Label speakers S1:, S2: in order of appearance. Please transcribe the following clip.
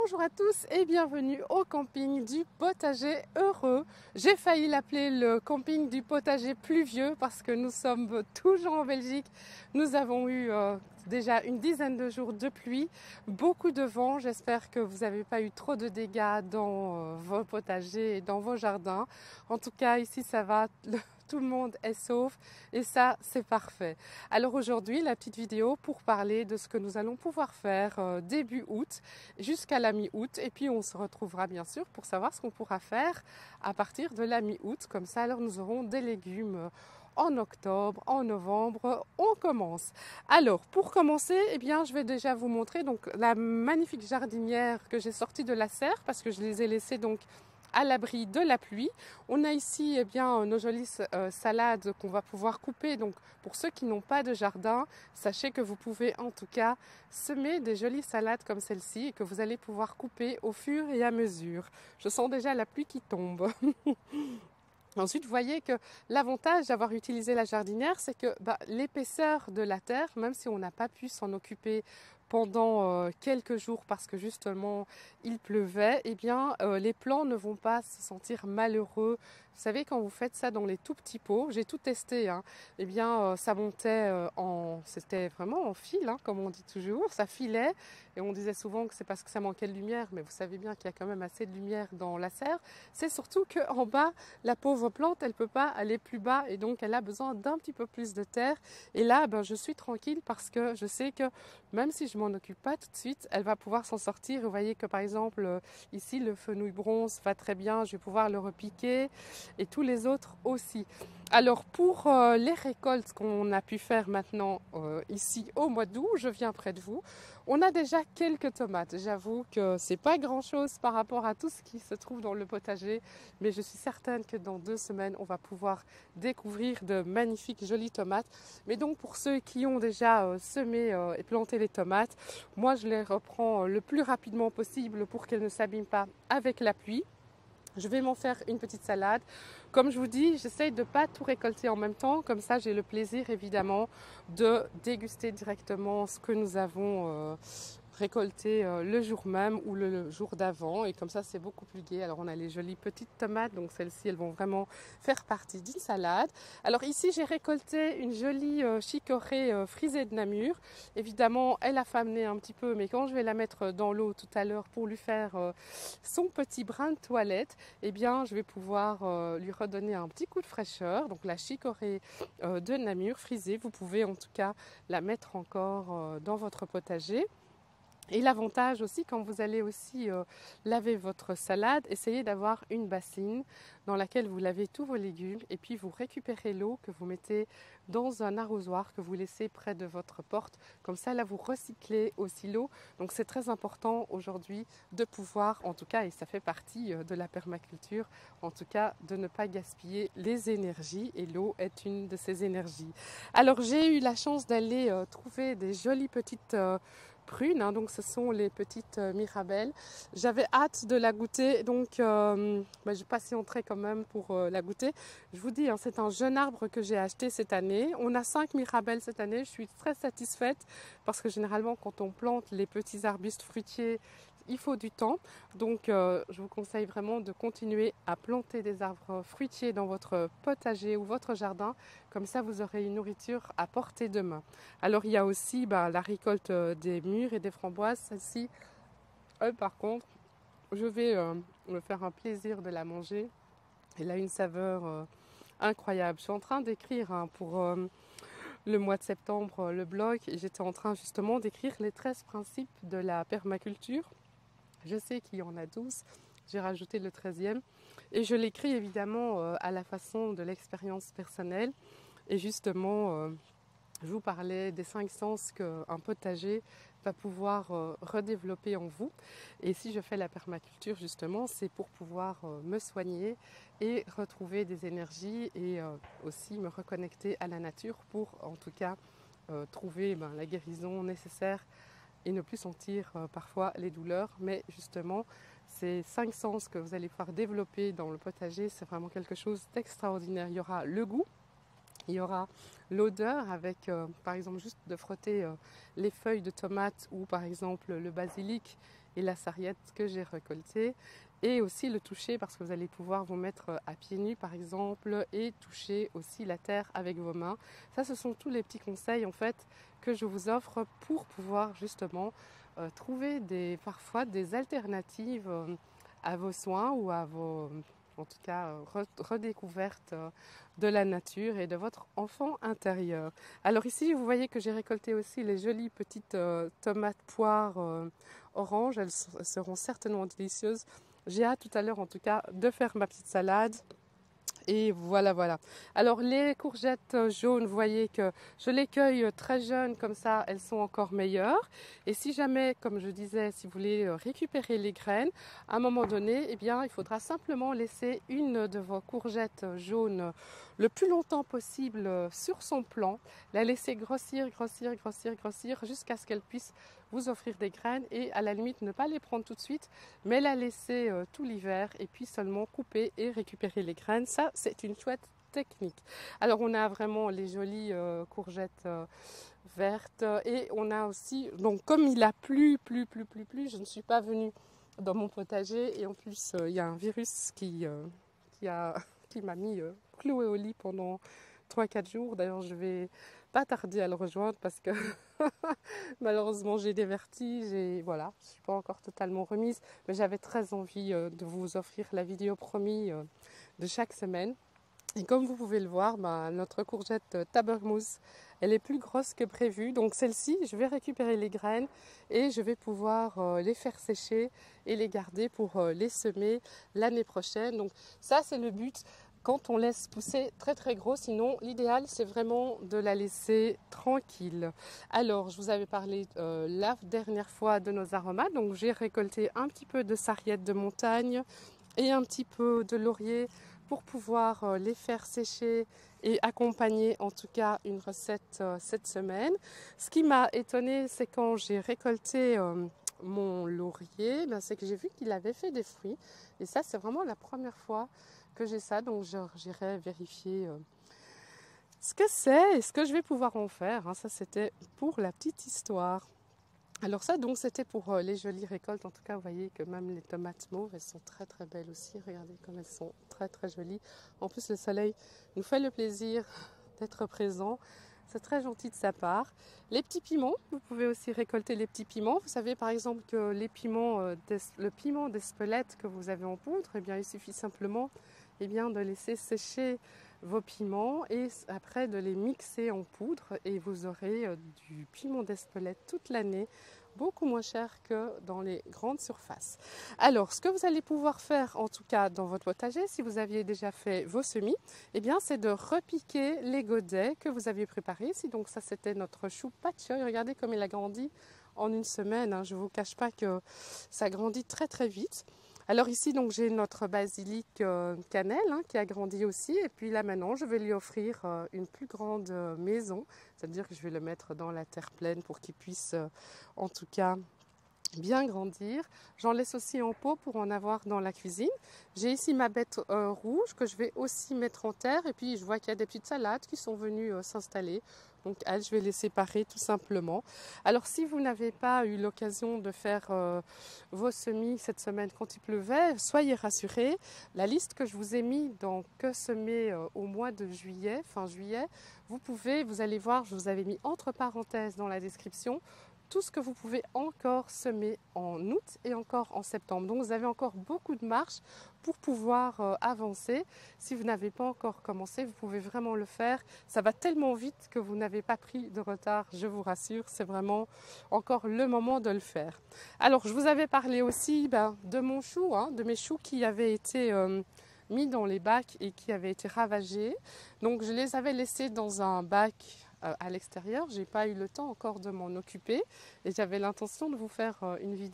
S1: Bonjour à tous et bienvenue au camping du potager heureux. J'ai failli l'appeler le camping du potager pluvieux parce que nous sommes toujours en Belgique. Nous avons eu déjà une dizaine de jours de pluie, beaucoup de vent. J'espère que vous n'avez pas eu trop de dégâts dans vos potagers et dans vos jardins. En tout cas, ici ça va. Tout le monde est sauf et ça c'est parfait. Alors aujourd'hui la petite vidéo pour parler de ce que nous allons pouvoir faire début août jusqu'à la mi-août et puis on se retrouvera bien sûr pour savoir ce qu'on pourra faire à partir de la mi-août. Comme ça alors nous aurons des légumes en octobre, en novembre, on commence. Alors pour commencer, eh bien, je vais déjà vous montrer donc la magnifique jardinière que j'ai sortie de la serre parce que je les ai laissées donc à l'abri de la pluie. On a ici eh bien, nos jolies salades qu'on va pouvoir couper. Donc pour ceux qui n'ont pas de jardin, sachez que vous pouvez en tout cas semer des jolies salades comme celle-ci et que vous allez pouvoir couper au fur et à mesure. Je sens déjà la pluie qui tombe. Ensuite, vous voyez que l'avantage d'avoir utilisé la jardinière, c'est que l'épaisseur de la terre, même si on n'a pas pu s'en occuper pendant quelques jours parce que justement il pleuvait, eh bien les plants ne vont pas se sentir malheureux. Vous savez, quand vous faites ça dans les tout petits pots, j'ai tout testé, hein, eh bien ça montait c'était vraiment en fil, hein, comme on dit toujours, ça filait et on disait souvent que c'est parce que ça manquait de lumière, mais vous savez bien qu'il y a quand même assez de lumière dans la serre. C'est surtout qu'en bas, la pauvre plante, elle ne peut pas aller plus bas et donc elle a besoin d'un petit peu plus de terre. Et là, je suis tranquille parce que je sais que même si je m'en occupe pas tout de suite, elle va pouvoir s'en sortir. Vous voyez que par exemple, ici, le fenouil bronze va très bien, je vais pouvoir le repiquer et tous les autres aussi. Alors pour les récoltes qu'on a pu faire maintenant ici au mois d'août, je viens près de vous, on a déjà quelques tomates. J'avoue que c'est pas grand chose par rapport à tout ce qui se trouve dans le potager, mais je suis certaine que dans 2 semaines, on va pouvoir découvrir de magnifiques jolies tomates. Mais donc pour ceux qui ont déjà semé et planté les tomates, moi je les reprends le plus rapidement possible pour qu'elles ne s'abîment pas avec la pluie. Je vais m'en faire une petite salade. Comme je vous dis, j'essaye de ne pas tout récolter en même temps. Comme ça, j'ai le plaisir évidemment de déguster directement ce que nous avons récolté le jour même ou le jour d'avant. Et comme ça, c'est beaucoup plus gai. Alors, on a les jolies petites tomates. Donc, celles-ci, elles vont vraiment faire partie d'une salade. Alors, ici, j'ai récolté une jolie chicorée frisée de Namur. Évidemment, elle a famené un petit peu. Mais quand je vais la mettre dans l'eau tout à l'heure pour lui faire son petit brin de toilette, eh bien, je vais pouvoir lui redonner un petit coup de fraîcheur. Donc, la chicorée de Namur frisée, vous pouvez en tout cas la mettre encore dans votre potager. Et l'avantage aussi, quand vous allez aussi laver votre salade, essayez d'avoir une bassine dans laquelle vous lavez tous vos légumes et puis vous récupérez l'eau que vous mettez dans un arrosoir que vous laissez près de votre porte. Comme ça, là, vous recyclez aussi l'eau. Donc, c'est très important aujourd'hui de pouvoir, en tout cas, et ça fait partie de la permaculture, en tout cas, de ne pas gaspiller les énergies. Et l'eau est une de ces énergies. Alors, j'ai eu la chance d'aller trouver des jolies petites prunes, hein, donc ce sont les petites mirabelles. J'avais hâte de la goûter, donc je patienterai quand même pour la goûter. Je vous dis, hein, c'est un jeune arbre que j'ai acheté cette année. On a 5 mirabelles cette année, je suis très satisfaite parce que généralement quand on plante les petits arbustes fruitiers, il faut du temps, donc je vous conseille vraiment de continuer à planter des arbres fruitiers dans votre potager ou votre jardin, comme ça vous aurez une nourriture à portée de main. Alors il y a aussi la récolte des mûres et des framboises, celle-ci, par contre, je vais me faire un plaisir de la manger, elle a une saveur incroyable. Je suis en train d'écrire pour le mois de septembre le blog et j'étais en train justement d'écrire les 13 principes de la permaculture. Je sais qu'il y en a 12, j'ai rajouté le 13e et je l'écris évidemment à la façon de l'expérience personnelle. Et justement, je vous parlais des 5 sens qu'un potager va pouvoir redévelopper en vous. Et si je fais la permaculture, justement, c'est pour pouvoir me soigner et retrouver des énergies et aussi me reconnecter à la nature pour, en tout cas, trouver la guérison nécessaire et ne plus sentir parfois les douleurs. Mais justement, ces 5 sens que vous allez pouvoir développer dans le potager, c'est vraiment quelque chose d'extraordinaire. Il y aura le goût, il y aura l'odeur avec, par exemple, juste de frotter les feuilles de tomates ou par exemple le basilic et la sarriette que j'ai récoltée. Et aussi le toucher parce que vous allez pouvoir vous mettre à pieds nus par exemple et toucher aussi la terre avec vos mains. Ça, ce sont tous les petits conseils en fait que je vous offre pour pouvoir justement trouver parfois des alternatives à vos soins ou à vos, en tout cas, redécouvertes de la nature et de votre enfant intérieur. Alors ici, vous voyez que j'ai récolté aussi les jolies petites tomates poires oranges. Elles seront certainement délicieuses. J'ai hâte tout à l'heure en tout cas de faire ma petite salade. Et voilà. Alors les courgettes jaunes, vous voyez que je les cueille très jeunes, comme ça elles sont encore meilleures. Et si jamais, comme je disais, si vous voulez récupérer les graines, à un moment donné, eh bien, il faudra simplement laisser une de vos courgettes jaunes le plus longtemps possible sur son plant, la laisser grossir jusqu'à ce qu'elle puisse vous offrir des graines et à la limite ne pas les prendre tout de suite, mais la laisser tout l'hiver et puis seulement couper et récupérer les graines. Ça, c'est une chouette technique. Alors on a vraiment les jolies courgettes vertes et on a aussi, donc comme il a plu, je ne suis pas venue dans mon potager et en plus il y a un virus qui m'a mis cloué au lit pendant 3-4 jours. D'ailleurs, je vais pas tarder à le rejoindre parce que malheureusement j'ai des vertiges et voilà, je suis pas encore totalement remise, mais j'avais très envie de vous offrir la vidéo promis de chaque semaine. Et comme vous pouvez le voir, notre courgette tabermousse, elle est plus grosse que prévu. Donc celle-ci, je vais récupérer les graines et je vais pouvoir les faire sécher et les garder pour les semer l'année prochaine. Donc ça, c'est le but. Quand on laisse pousser très gros, sinon l'idéal c'est vraiment de la laisser tranquille. Alors je vous avais parlé la dernière fois de nos aromates, donc j'ai récolté un petit peu de sarriette de montagne et un petit peu de laurier pour pouvoir les faire sécher et accompagner en tout cas une recette cette semaine. Ce qui m'a étonnée, c'est quand j'ai récolté mon laurier, c'est que j'ai vu qu'il avait fait des fruits et ça c'est vraiment la première fois que j'ai ça, donc j'irai vérifier ce que c'est et ce que je vais pouvoir en faire. Ça, c'était pour la petite histoire. Alors ça, donc, c'était pour les jolies récoltes. En tout cas, vous voyez que même les tomates mauves, elles sont très belles aussi. Regardez comme elles sont très jolies. En plus, le soleil nous fait le plaisir d'être présent. C'est très gentil de sa part. Les petits piments, vous pouvez aussi récolter les petits piments. Vous savez par exemple que les piments, le piment d'Espelette que vous avez en poudre, eh bien, il suffit simplement de laisser sécher vos piments et après de les mixer en poudre et vous aurez du piment d'Espelette toute l'année, beaucoup moins cher que dans les grandes surfaces. Alors, ce que vous allez pouvoir faire en tout cas dans votre potager, si vous aviez déjà fait vos semis, c'est de repiquer les godets que vous aviez préparés. Ici, donc ça c'était notre chou pak choi. Regardez comme il a grandi en une semaine. Je ne vous cache pas que ça grandit très vite. Alors ici, donc j'ai notre basilic cannelle qui a grandi aussi. Et puis là maintenant, je vais lui offrir une plus grande maison. C'est-à-dire que je vais le mettre dans la terre pleine pour qu'il puisse en tout cas bien grandir. J'en laisse aussi en pot pour en avoir dans la cuisine. J'ai ici ma bête rouge que je vais aussi mettre en terre. Et puis je vois qu'il y a des petites salades qui sont venues s'installer. Donc elles, je vais les séparer tout simplement. Alors si vous n'avez pas eu l'occasion de faire vos semis cette semaine quand il pleuvait, soyez rassurés. La liste que je vous ai mis dans que semer au mois de juillet, fin juillet, vous allez voir, je vous avais mis entre parenthèses dans la description tout ce que vous pouvez encore semer en août et encore en septembre. Donc vous avez encore beaucoup de marge pour pouvoir avancer. Si vous n'avez pas encore commencé, vous pouvez vraiment le faire. Ça va tellement vite que vous n'avez pas pris de retard, je vous rassure. C'est vraiment encore le moment de le faire. Alors je vous avais parlé aussi de mon chou, de mes choux qui avaient été mis dans les bacs et qui avaient été ravagés. Donc je les avais laissés dans un bac à l'extérieur. Je n'ai pas eu le temps encore de m'en occuper et j'avais l'intention de vous faire une vidéo